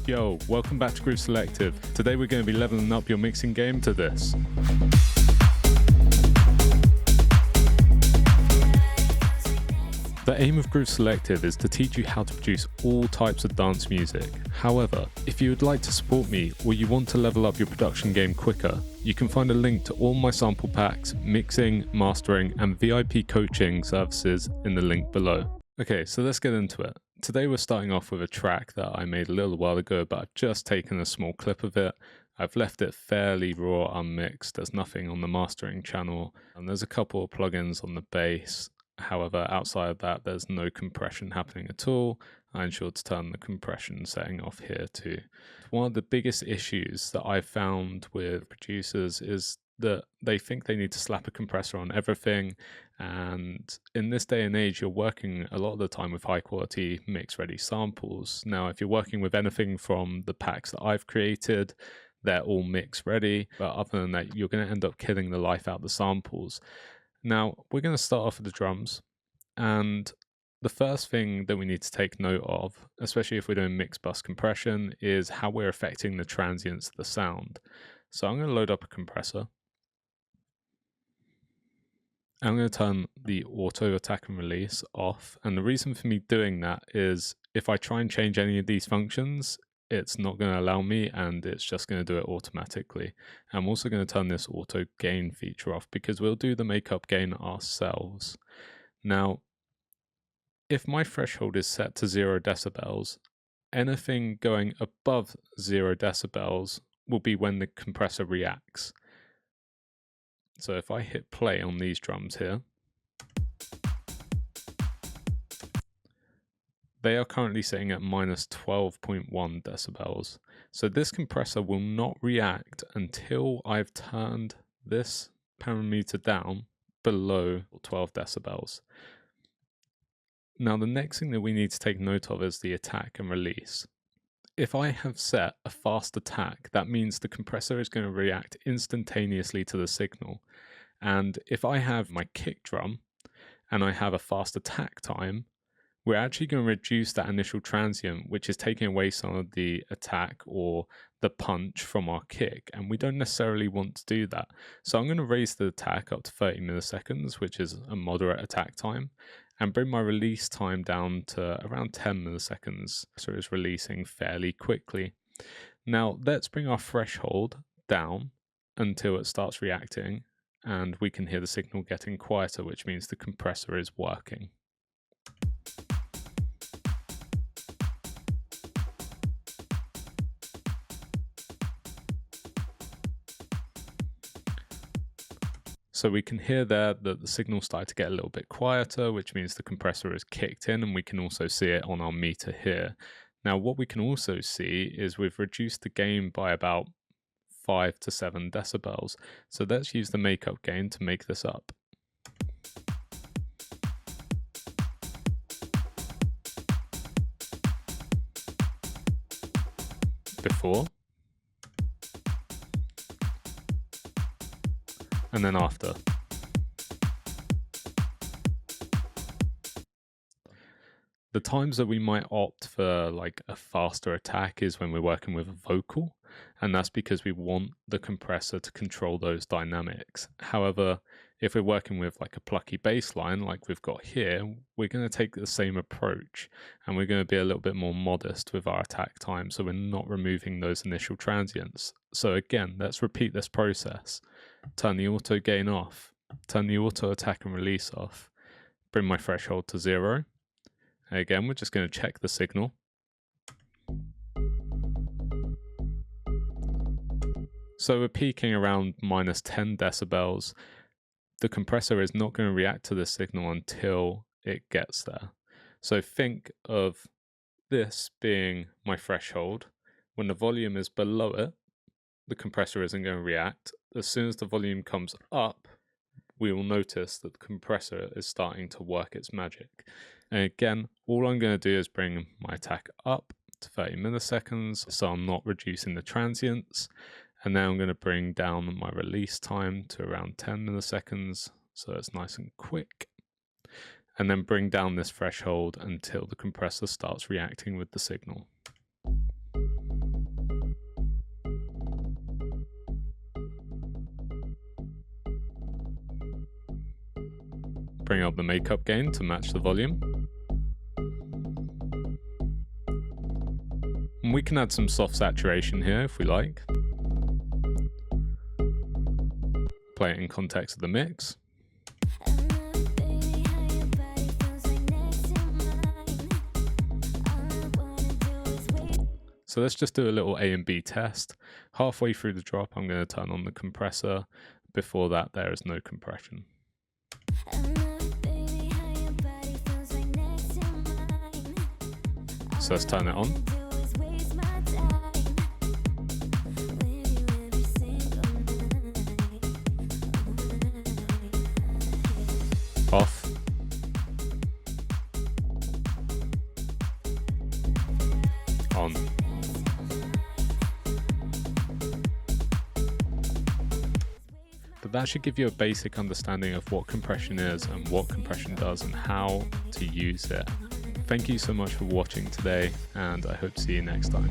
Yo, welcome back to Groove Selective. Today we're going to be leveling up your mixing game to this. The aim of Groove Selective is to teach you how to produce all types of dance music. However, if you would like to support me or you want to level up your production game quicker, you can find a link to all my sample packs, mixing, mastering, and VIP coaching services in the link below. Okay, so let's get into it. Today we're starting off with a track that I made a little while ago, but I've just taken a small clip of it. I've left it fairly raw, unmixed. There's nothing on the mastering channel, and there's a couple of plugins on the bass. However, outside of that, there's no compression happening at all. I ensured to turn the compression setting off here too. One of the biggest issues that I've found with producers is that they think they need to slap a compressor on everything, and in this day and age you're working a lot of the time with high quality mix ready samples. Now if you're working with anything from the packs that I've created, they're all mix ready, but other than that you're going to end up killing the life out of the samples. Now we're going to start off with the drums, and the first thing that we need to take note of, especially if we're doing mix bus compression, is how we're affecting the transients of the sound. So I'm going to load up a compressor. I'm going to turn the auto attack and release off, and the reason for me doing that is if I try and change any of these functions, it's not going to allow me and it's just going to do it automatically. I'm also going to turn this auto gain feature off because we'll do the makeup gain ourselves. Now, if my threshold is set to 0 decibels, anything going above 0 decibels will be when the compressor reacts. So if I hit play on these drums here, they are currently sitting at minus 12.1 decibels. So this compressor will not react until I've turned this parameter down below 12 decibels. Now the next thing that we need to take note of is the attack and release. If I have set a fast attack, that means the compressor is going to react instantaneously to the signal. And if I have my kick drum and I have a fast attack time, we're actually going to reduce that initial transient, which is taking away some of the attack or the punch from our kick, and we don't necessarily want to do that. So I'm going to raise the attack up to 30 milliseconds, which is a moderate attack time, and bring my release time down to around 10 milliseconds, so it's releasing fairly quickly. Now let's bring our threshold down until it starts reacting, and we can hear the signal getting quieter, which means the compressor is working. So we can hear there that the signal started to get a little bit quieter, which means the compressor is kicked in, and we can also see it on our meter here. Now what we can also see is we've reduced the gain by about 5 to 7 decibels. So let's use the makeup gain to make this up. Before. And then after. The times that we might opt for like a faster attack is when we're working with a vocal, and that's because we want the compressor to control those dynamics. However, if we're working with like a plucky bass line like we've got here, we're going to take the same approach, and we're going to be a little bit more modest with our attack time, so we're not removing those initial transients. So again, let's repeat this process. Turn the auto gain off, turn the auto attack and release off, bring my threshold to 0. Again, we're just going to check the signal. So we're peaking around minus 10 decibels. The compressor is not going to react to the signal until it gets there. So think of this being my threshold. When the volume is below it, the compressor isn't going to react. As soon as the volume comes up, we will notice that the compressor is starting to work its magic. And again, all I'm going to do is bring my attack up to 30 milliseconds, so I'm not reducing the transients. And now I'm going to bring down my release time to around 10 milliseconds, so it's nice and quick. And then bring down this threshold until the compressor starts reacting with the signal. Bring up the makeup gain to match the volume. And we can add some soft saturation here if we like. Play it in context of the mix. So let's just do a little A and B test. Halfway through the drop, I'm going to turn on the compressor. Before that, there is no compression. So let's turn it on. Off. On. But that should give you a basic understanding of what compression is and what compression does and how to use it. Thank you so much for watching today, and I hope to see you next time.